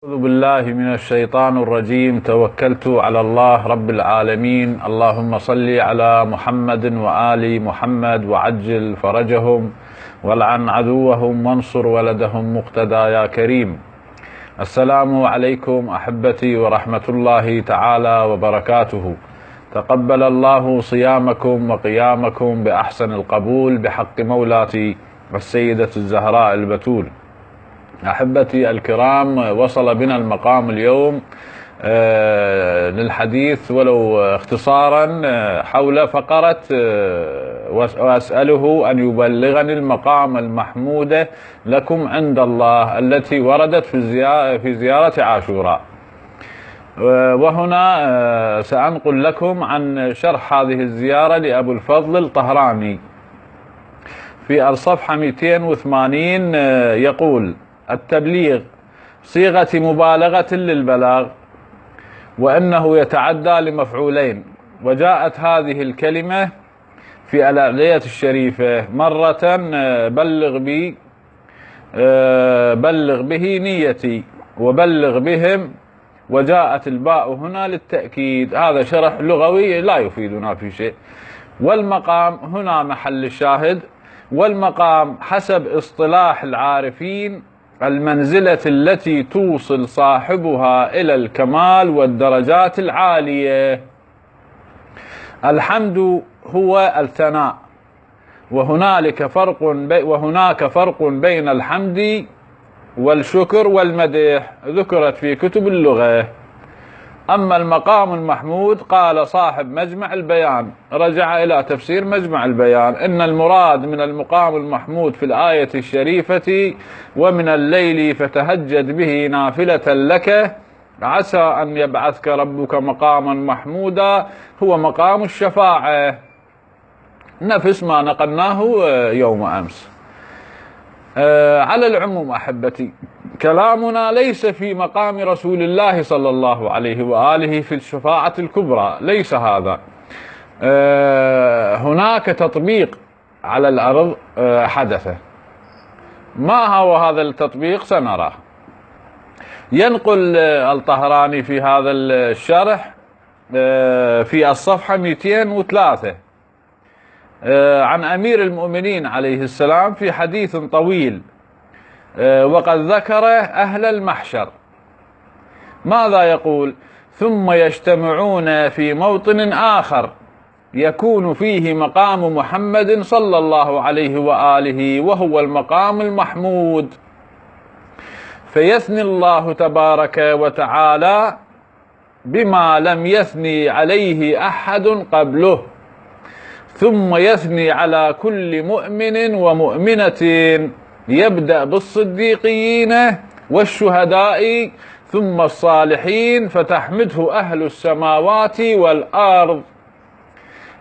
أعوذ بالله من الشيطان الرجيم. توكلت على الله رب العالمين. اللهم صل على محمد وآل محمد وعجل فرجهم والعن عدوهم وانصر ولدهم مقتدى يا كريم. السلام عليكم أحبتي ورحمة الله تعالى وبركاته. تقبل الله صيامكم وقيامكم بأحسن القبول بحق مولاتي السيدة الزهراء البتول. أحبتي الكرام، وصل بنا المقام اليوم للحديث ولو اختصارا حول فقرة وأسأله أن يبلغني المقام المحمودة لكم عند الله التي وردت في زيارة عاشوراء. وهنا سأنقل لكم عن شرح هذه الزيارة لأبو الفضل الطهراني في الصفحة 280. يقول: التبليغ صيغة مبالغة للبلاغ، وأنه يتعدى لمفعولين. وجاءت هذه الكلمة في الأدعية الشريفة مرة بلغ به نيتي وبلغ بهم، وجاءت الباء هنا للتأكيد. هذا شرح لغوي لا يفيدنا في شيء. والمقام هنا محل الشاهد. والمقام حسب اصطلاح العارفين المنزلة التي توصل صاحبها إلى الكمال والدرجات العالية. الحمد هو الثناء، وهناك فرق بين الحمد والشكر والمدح، ذكرت في كتب اللغة. أما المقام المحمود، قال صاحب مجمع البيان، رجع إلى تفسير مجمع البيان، إن المراد من المقام المحمود في الآية الشريفة: ومن الليل فتهجد به نافلة لك عسى أن يبعثك ربك مقاما محمودا، هو مقام الشفاعة، نفس ما نقلناه يوم أمس. على العموم أحبتي، كلامنا ليس في مقام رسول الله صلى الله عليه وآله في الشفاعة الكبرى، ليس هذا. هناك تطبيق على الأرض حدث. ما هو هذا التطبيق؟ سنراه. ينقل الطهراني في هذا الشرح في الصفحة 203 عن أمير المؤمنين عليه السلام في حديث طويل، وقد ذكر أهل المحشر. ماذا يقول؟ ثم يجتمعون في موطن آخر يكون فيه مقام محمد صلى الله عليه وآله، وهو المقام المحمود، فيثني الله تبارك وتعالى بما لم يثني عليه أحد قبله، ثم يثني على كل مؤمن ومؤمنة، يبدأ بالصديقين والشهداء ثم الصالحين، فتحمده أهل السماوات والأرض.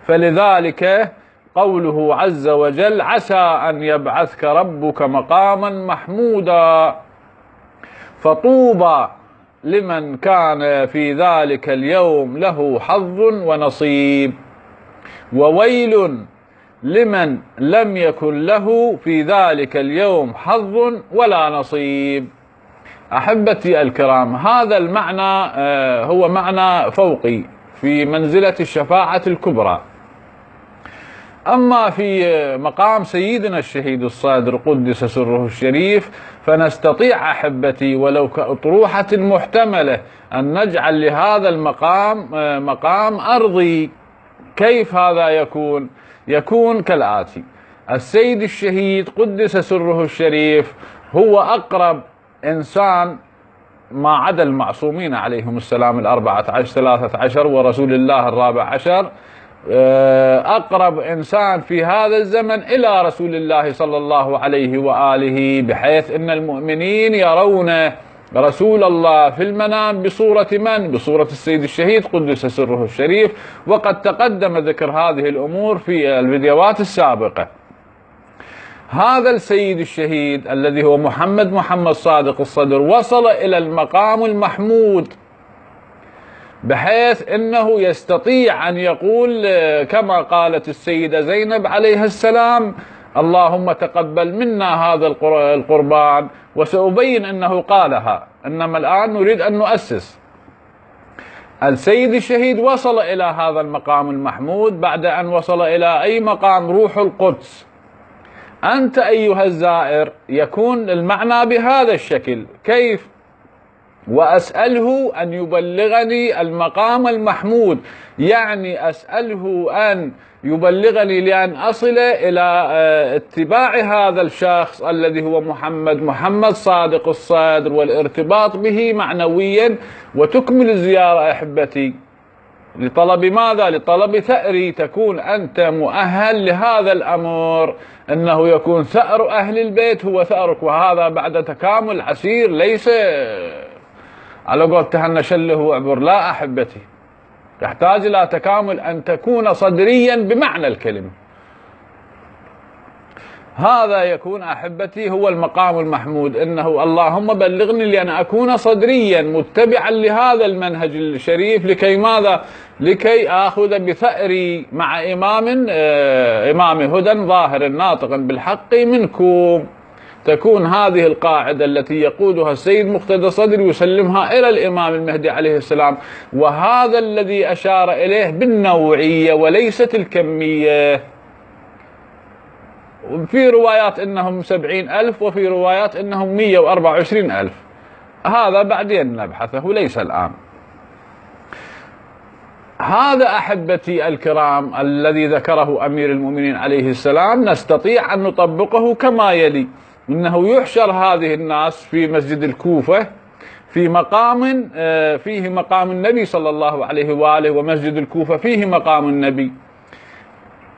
فلذلك قوله عز وجل: عسى أن يبعثك ربك مقاما محمودا. فطوبى لمن كان في ذلك اليوم له حظ ونصيب، وويل لمن لم يكن له في ذلك اليوم حظ ولا نصيب. أحبتي الكرام، هذا المعنى هو معنى فوقي في منزلة الشفاعة الكبرى. أما في مقام سيدنا الشهيد الصادر قدس سره الشريف، فنستطيع أحبتي ولو كأطروحة محتملة أن نجعل لهذا المقام مقام أرضي. كيف هذا يكون؟ يكون كالآتي: السيد الشهيد قدس سره الشريف هو أقرب إنسان ما عدا المعصومين عليهم السلام 14 13 ورسول الله 14، أقرب إنسان في هذا الزمن إلى رسول الله صلى الله عليه وآله، بحيث أن المؤمنين يرون رسول الله في المنام بصورة من؟ بصورة السيد الشهيد قدس سره الشريف. وقد تقدم ذكر هذه الأمور في الفيديوهات السابقة. هذا السيد الشهيد الذي هو محمد صادق الصدر وصل إلى المقام المحمود، بحيث أنه يستطيع أن يقول كما قالت السيدة زينب عليها السلام: اللهم تقبل منا هذا القربان، وسأبين أنه قالها، إنما الآن نريد أن نؤسس. السيد الشهيد وصل إلى هذا المقام المحمود بعد أن وصل إلى أي مقام؟ روح القدس. أنت أيها الزائر يكون المعنى بهذا الشكل: كيف؟ وأسأله أن يبلغني المقام المحمود، يعني أسأله أن يبلغني لأن أصل إلى اتباع هذا الشخص الذي هو محمد صادق الصدر، والارتباط به معنويا. وتكمل الزيارة أحبتي لطلب ماذا؟ لطلب ثأري، تكون أنت مؤهل لهذا الأمر، أنه يكون ثأر أهل البيت هو ثأرك، وهذا بعد تكامل عسير، ليس على قول تهنى شله وعبر، لا أحبتي، تحتاج إلى تكامل، أن تكون صدريا بمعنى الكلمة. هذا يكون أحبتي هو المقام المحمود، إنه اللهم بلغني لأن أكون صدريا متبعا لهذا المنهج الشريف. لكي ماذا؟ لكي آخذ بثأري مع إمام هدى ظاهر ناطق بالحق منكم. تكون هذه القاعدة التي يقودها السيد مقتدى صدر يسلمها إلى الإمام المهدي عليه السلام، وهذا الذي أشار إليه بالنوعية وليست الكمية. في روايات إنهم 70,000، وفي روايات إنهم 124,000. هذا بعدين نبحثه، ليس الآن. هذا أحبتي الكرام الذي ذكره أمير المؤمنين عليه السلام نستطيع أن نطبقه كما يلي: إنه يحشر هذه الناس في مسجد الكوفة في مقام فيه مقام النبي صلى الله عليه وآله، ومسجد الكوفة فيه مقام النبي.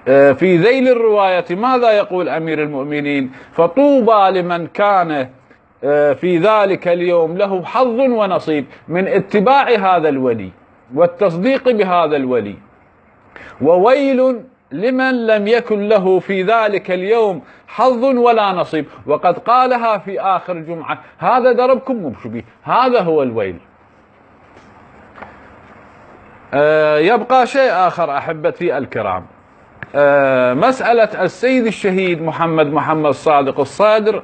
في ذيل الرواية ماذا يقول أمير المؤمنين؟ فطوبى لمن كان في ذلك اليوم له حظ ونصيب من اتباع هذا الولي والتصديق بهذا الولي، وويل لمن لم يكن له في ذلك اليوم حظ ولا نصيب. وقد قالها في آخر جمعة: هذا دربكم مبشبي، هذا هو الويل. يبقى شيء آخر أحبتي الكرام، مسألة السيد الشهيد محمد صادق الصدر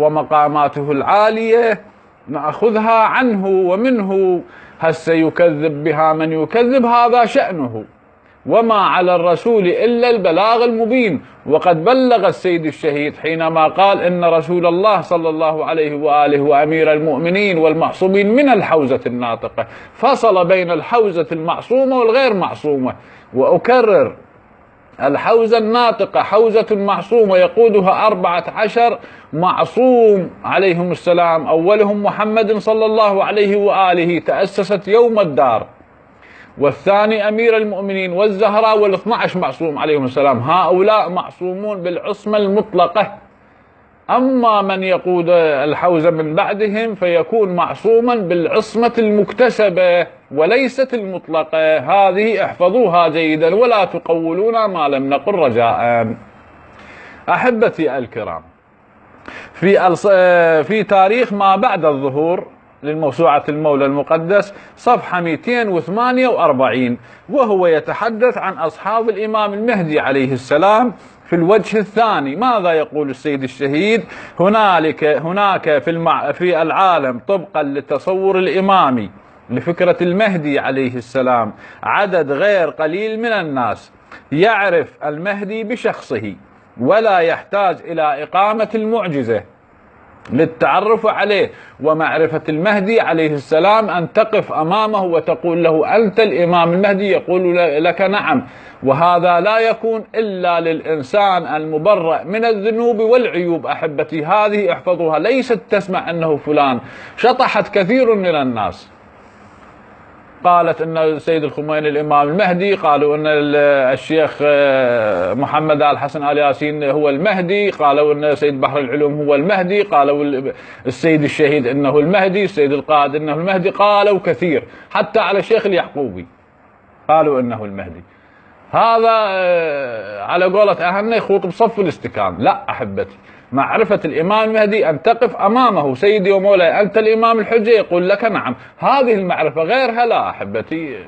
ومقاماته العالية نأخذها عنه ومنه. هسه يكذب بها من يكذب، هذا شأنه، وما على الرسول إلا البلاغ المبين. وقد بلغ السيد الشهيد حينما قال إن رسول الله صلى الله عليه وآله وأمير المؤمنين والمعصومين من الحوزة الناطقة، فصل بين الحوزة المعصومة والغير معصومة. وأكرر: الحوزة الناطقة حوزة معصومة يقودها 14 معصوم عليهم السلام، أولهم محمد صلى الله عليه وآله، تأسست يوم الدار. والثاني أمير المؤمنين والزهراء، وال12 معصوم عليهم السلام، هؤلاء معصومون بالعصمة المطلقة. أما من يقود الحوزة من بعدهم فيكون معصوما بالعصمة المكتسبة وليست المطلقة. هذه احفظوها جيدا ولا تقولون ما لم نقل رجاء. أحبتي الكرام، في تاريخ ما بعد الظهور للموسوعة المولى المقدس صفحة 248، وهو يتحدث عن أصحاب الإمام المهدي عليه السلام في الوجه الثاني. ماذا يقول السيد الشهيد؟ هناك في العالم طبقا للتصور الإمامي لفكرة المهدي عليه السلام عدد غير قليل من الناس يعرف المهدي بشخصه، ولا يحتاج إلى إقامة المعجزة للتعرف عليه ومعرفة المهدي عليه السلام، أن تقف أمامه وتقول له: أنت الإمام المهدي؟ يقول لك: نعم. وهذا لا يكون إلا للإنسان المبرأ من الذنوب والعيوب. أحبتي، هذه احفظوها، ليست تسمع أنه فلان. شطحت كثير من الناس، قالت ان السيد الخميني الامام المهدي، قالوا ان الشيخ محمد آل حسن آل ياسين هو المهدي، قالوا ان سيد بحر العلوم هو المهدي، قالوا السيد الشهيد انه المهدي، السيد القائد انه المهدي، قالوا كثير، حتى على الشيخ اليعقوبي قالوا انه المهدي. هذا على قولة أهلنا يخوط بصف الاستكان. لا أحبتي، معرفة الإمام المهدي أن تقف أمامه: سيدي ومولاي أنت الإمام الحجة؟ يقول لك: نعم. هذه المعرفة، غيرها لا أحبتي،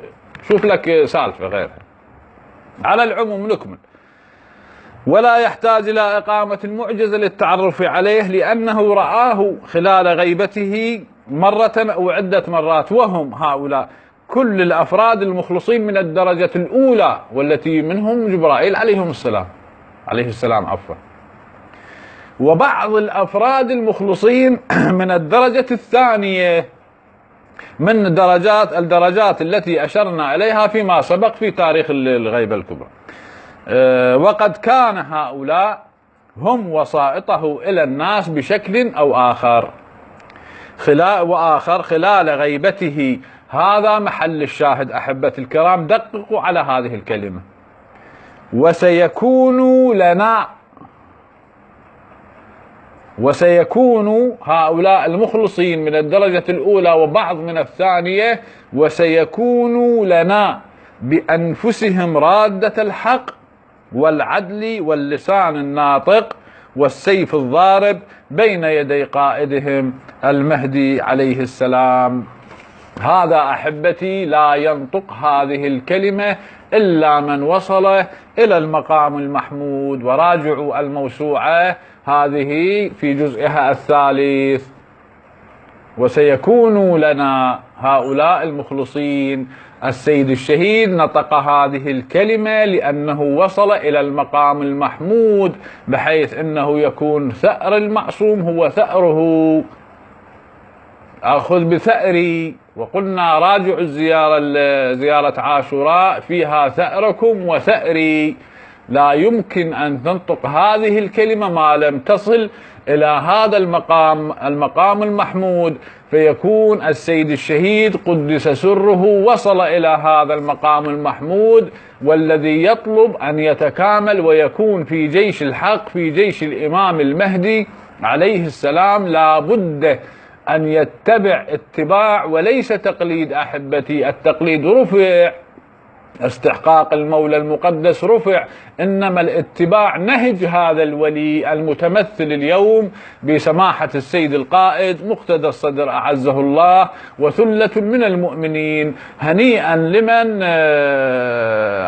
شوف لك سالفة غيرها. على العموم نكمل. ولا يحتاج إلى إقامة المعجزة للتعرف عليه، لأنه رآه خلال غيبته مرة أو عدة مرات، وهم هؤلاء كل الأفراد المخلصين من الدرجة الأولى، والتي منهم جبرائيل عليه السلام عفوا، وبعض الأفراد المخلصين من الدرجة الثانية من الدرجات التي أشرنا إليها فيما سبق في تاريخ الغيبة الكبرى. وقد كان هؤلاء هم وسائطه إلى الناس بشكل أو آخر خلال غيبته. هذا محل الشاهد أحبتي الكرام، دققوا على هذه الكلمة. وسيكون هؤلاء المخلصين من الدرجة الأولى وبعض من الثانية، وسيكون لنا بأنفسهم رادة الحق والعدل واللسان الناطق والسيف الضارب بين يدي قائدهم المهدي عليه السلام. هذا أحبتي لا ينطق هذه الكلمة إلا من وصل إلى المقام المحمود. وراجعوا الموسوعة هذه في جزئها الثالث. وسيكون لنا هؤلاء المخلصين. السيد الشهيد نطق هذه الكلمة لأنه وصل إلى المقام المحمود، بحيث أنه يكون ثأر المعصوم هو ثأره. أخذ بثأري، وقلنا راجعوا زيارة عاشوراء فيها ثأركم وثأري. لا يمكن أن تنطق هذه الكلمة ما لم تصل إلى هذا المقام المحمود، فيكون السيد الشهيد قدس سره وصل إلى هذا المقام المحمود، والذي يطلب أن يتكامل ويكون في جيش الحق، في جيش الإمام المهدي عليه السلام، لا بد أن يتبع اتباع وليس تقليد. أحبتي التقليد رفع، استحقاق المولى المقدس رفع، إنما الاتباع نهج هذا الولي المتمثل اليوم بسماحة السيد القائد مقتدى الصدر أعزه الله وثلة من المؤمنين. هنيئا لمن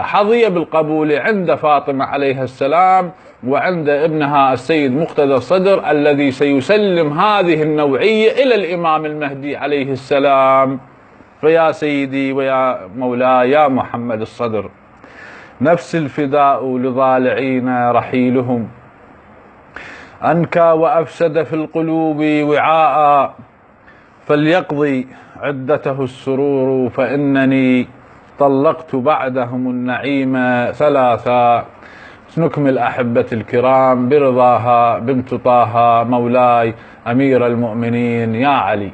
حظي بالقبول عند فاطمة عليها السلام وعند ابنها السيد مقتدى الصدر، الذي سيسلم هذه النوعية إلى الإمام المهدي عليه السلام. فيا سيدي ويا مولاي يا محمد الصدر، نفس الفداء لضالعين رحيلهم، أنكى وأفسد في القلوب وعاء، فليقضي عدته السرور، فإنني طلقت بعدهم النعيم ثلاثا. نكمل أحبتي الكرام برضاها بنت طه مولاي أمير المؤمنين يا علي.